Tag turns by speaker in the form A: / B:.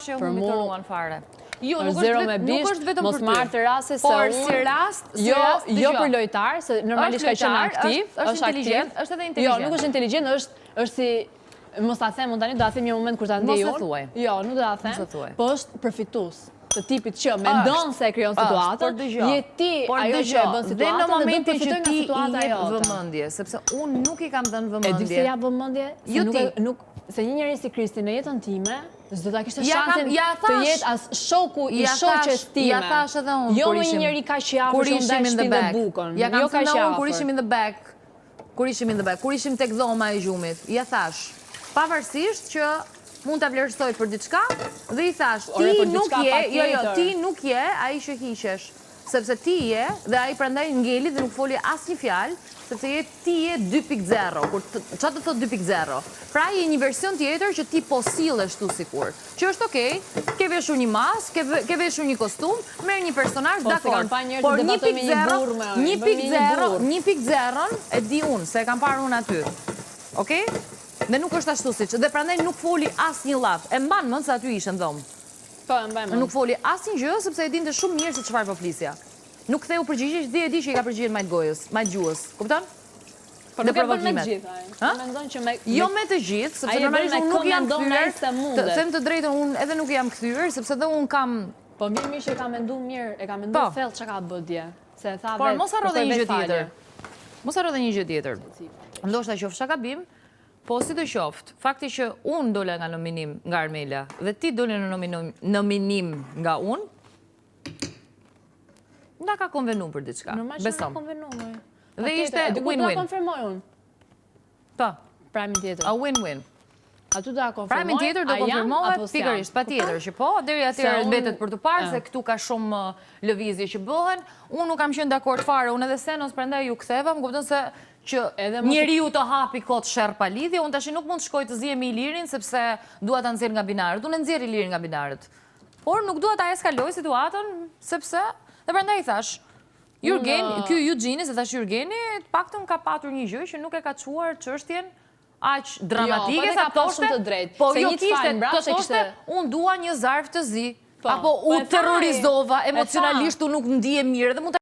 A: që humbi të ruan fare. Jo, nuk
B: është
A: vetëm
B: mos
A: për
B: marrë të rase se
A: por si rast,
B: jo për lojtar, se normalisht ka qenë aktiv,
A: është inteligjent, është edhe inteligjent.
B: Jo, nuk është inteligjent, është si mos ta them, unë tani do ta them një moment kur ta ndej unë.
A: Mos e thuaj.
B: Jo, nuk do ta them, po është përfitues të tipit që mendon se e krijon situatën, je ti ajo që e bën situatën
A: dhe në momentin që ti i
B: situata
A: jep
B: jote.
A: vëmendje, sepse unë nuk i kam dhënë
B: E di
A: vëmendje.
B: se ja vëmendje, se një njeri si Kristi në jetën time, s'do ta kishte shansin të jetë as shoku i shoqes time.
A: Ja thash edhe unë.
B: Jo me një njeri kaq i afër që ndaj shtëpinë dhe bukën.
A: Ja kam thënë unë kur ishim
B: ishim
A: in the back. Kur ishim in the back, kur ishim tek dhoma e gjumit. Ja thash, pavarësisht që mund ta vlerësoj për diçka dhe i thash, ti nuk je ai që hiqesh, sepse ti je dhe ai prandaj ngeli dhe nuk foli asnjë fjalë, sepse ti je 2.0. Çfarë do thot 2.0? Pra je një version tjetër që ti po sillesh tu sikur. Që është okay, ke veshur një maskë, ke veshur një kostum, merr një personazh, dakor. Por 1.0 e di unë, se e kam parë unë aty. Okej? Dhe nuk është ashtu siç. Dhe prandaj nuk foli asnjë llaf. E mban mend se aty ishte në dhomë.
B: Po, e mbaj mend.
A: Nuk foli asnjë gjë sepse e dinte shumë mirë se çfarë po flisja. Nuk ktheu përgjigje, dhe e di që i ka përgjigjet majt gojës, majt gjuhës. Kupton?
B: Po nuk e bën me të gjithë. Mendon që
A: jo me të gjithë, sepse normalisht unë nuk jam kthyer. Të them të drejtën, unë edhe nuk jam kthyer, sepse edhe unë kam.
B: Po mirë mirë që ka menduar mirë, e ka menduar thellë çka ka bë dje. Se tha vetë.
A: Por mos harro dhe një gjë tjetër. Mos harro dhe një gjë tjetër. Ndoshta qofsha gabim, po si do qoftë, fakti që unë dola nga nominim nga Armela dhe ti dole në nominim nga unë, nga ka konvenu për diçka.
B: Besom.
A: Dhe ishte win-win.
B: Do konfirmoj unë.
A: Po.
B: Pramin tjetër.
A: A win-win.
B: Aty do ta konfirmoj.
A: Pramin tjetër do konfirmohet pikërisht, patjetër që po, deri atëherë mbetet për të parë se këtu ka shumë lëvizje që bëhen. Unë nuk kam qenë dakord fare, unë edhe Senos prandaj ju ktheva, më kupton se që njeriu të hapi kot sherr pa lidhje, unë tash nuk mund të shkoj të zihemi Ilirin sepse dua ta nxjerr nga binarët. Unë nxjerr Ilirin nga binarët. Por nuk dua ta eskaloj situatën sepse dhe prandaj i thash, ky Eugeni, se thash Jurgeni, të paktën ka patur një gjë që nuk e ka çuar çështjen aq dramatike sa thoshte. Po jo kishte, unë dua një zarf të zi. Apo u terrorizova emocionalisht, u nuk ndihem mirë dhe mund